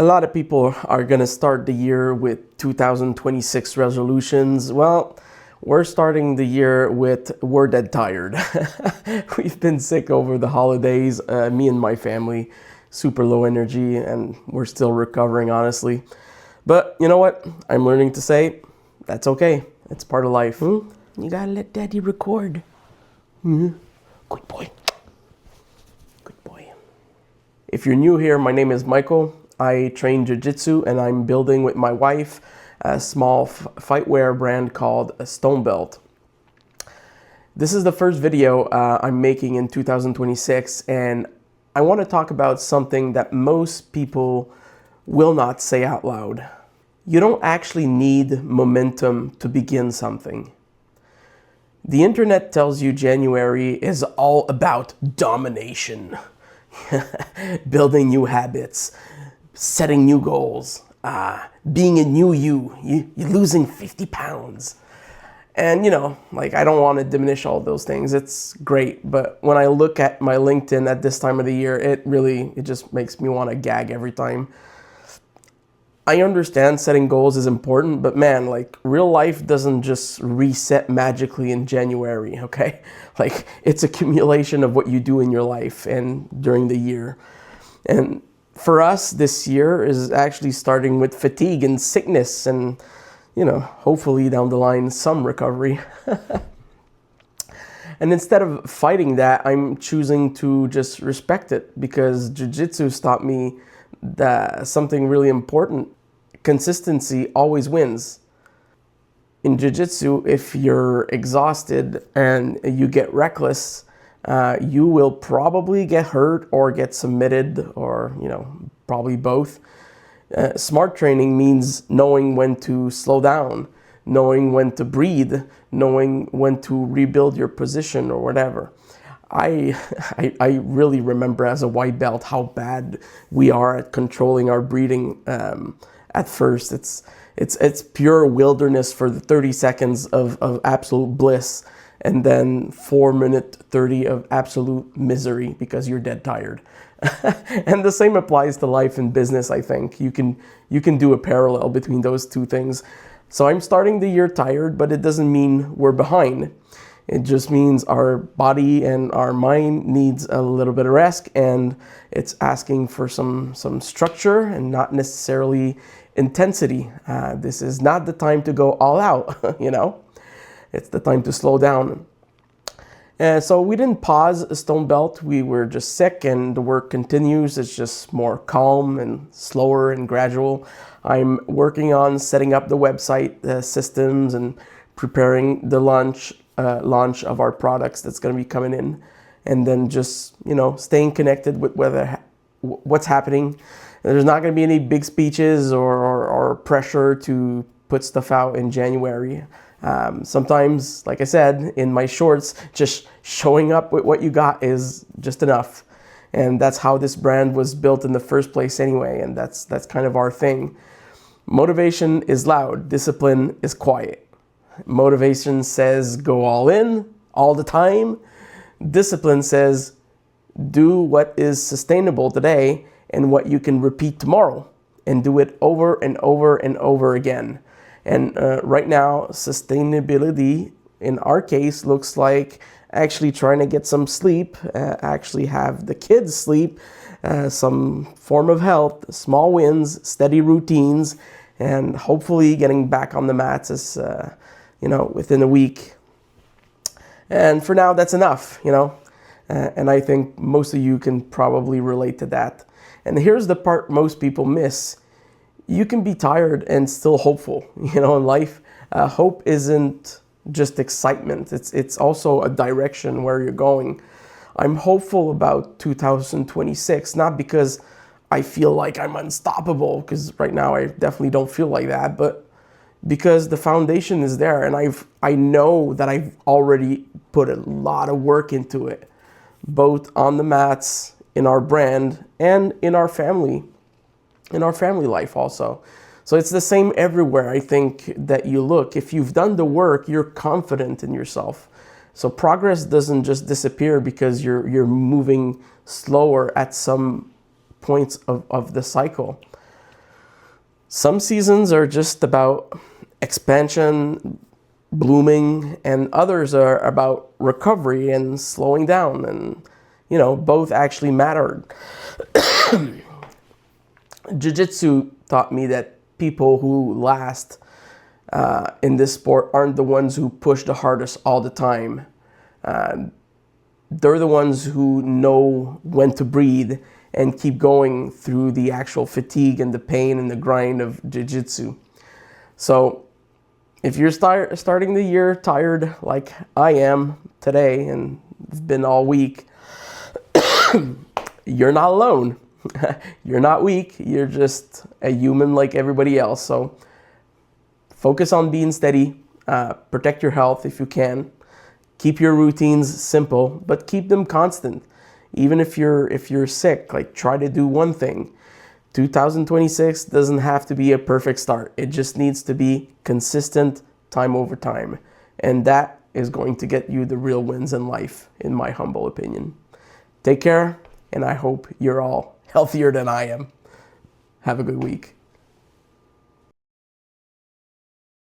A lot of people are going to start the year with 2026 resolutions. Well, we're starting the year with we're dead tired. We've been sick over the holidays, me and my family, super low energy, and we're still recovering, honestly. But you know what? I'm learning to say that's okay. It's part of life. You gotta let daddy record. Good boy. Good boy. If you're new here, my name is Michael. I train Jiu-Jitsu and I'm building with my wife a small Fightwear brand called Stonebelt. This is the first video I'm making in 2026, and I want to talk about something that most people will not say out loud. You don't actually need momentum to begin something. The internet tells you January is all about domination, building new habits, setting new goals, being a new you're losing 50 pounds. And I don't want to diminish all those things. It's great. But when I look at my LinkedIn at this time of the year, it just makes me want to gag every time. I understand setting goals is important, but man, real life doesn't just reset magically in January, okay? It's accumulation of what you do in your life and during the year. And for us, this year is actually starting with fatigue and sickness and, hopefully down the line, some recovery. And instead of fighting that, I'm choosing to just respect it, because Jiu-Jitsu taught me that something really important. Consistency always wins. In Jiu-Jitsu, if you're exhausted and you get reckless, you will probably get hurt or get submitted, or probably both. Smart training means knowing when to slow down, knowing when to breathe, knowing when to rebuild your position or whatever. I really remember as a white belt how bad we are at controlling our breathing. At first, it's pure wilderness for the 30 seconds of absolute bliss, and then 4-minute 30 of absolute misery because you're dead tired. And the same applies to life and business, I think. You can do a parallel between those two things. So I'm starting the year tired, but it doesn't mean we're behind. It just means our body and our mind needs a little bit of rest, and it's asking for some structure and not necessarily intensity. This is not the time to go all out, It's the time to slow down. So we didn't pause Stonebelt. We were just sick, and the work continues. It's just more calm and slower and gradual. I'm working on setting up the website systems and preparing the launch of our products that's going to be coming in, and then just staying connected with what's happening. There's not going to be any big speeches or pressure to put stuff out in January. Sometimes, like I said, in my shorts, just showing up with what you got is just enough. And that's how this brand was built in the first place anyway, and that's kind of our thing. Motivation is loud, discipline is quiet. Motivation says go all in, all the time. Discipline says do what is sustainable today and what you can repeat tomorrow, and do it over and over and over again. And right now, sustainability, in our case, looks like actually trying to get some sleep, actually have the kids sleep, some form of health, small wins, steady routines, and hopefully getting back on the mats as, within a week. And for now, that's enough, and I think most of you can probably relate to that. And here's the part most people miss. You can be tired and still hopeful, in life. Hope isn't just excitement. It's also a direction where you're going. I'm hopeful about 2026, not because I feel like I'm unstoppable, because right now I definitely don't feel like that, but because the foundation is there, and I know that I've already put a lot of work into it, both on the mats, in our brand, and in our family life also. So it's the same everywhere, I think, that you look. If you've done the work, you're confident in yourself. So progress doesn't just disappear because you're moving slower at some points of the cycle. Some seasons are just about expansion, blooming, and others are about recovery and slowing down. And, both actually matter. Jiu-Jitsu taught me that people who last in this sport aren't the ones who push the hardest all the time. They're the ones who know when to breathe and keep going through the actual fatigue and the pain and the grind of Jiu-Jitsu. So if you're starting the year tired like I am today, and it's been all week, you're not alone. You're not weak. You're just a human like everybody else. So focus on being steady. Protect your health if you can. Keep your routines simple, but keep them constant. Even if you're sick, like, try to do one thing. 2026 doesn't have to be a perfect start. It just needs to be consistent time over time. And that is going to get you the real wins in life, in my humble opinion. Take care, and I hope you're all healthier than I am. Have a good week.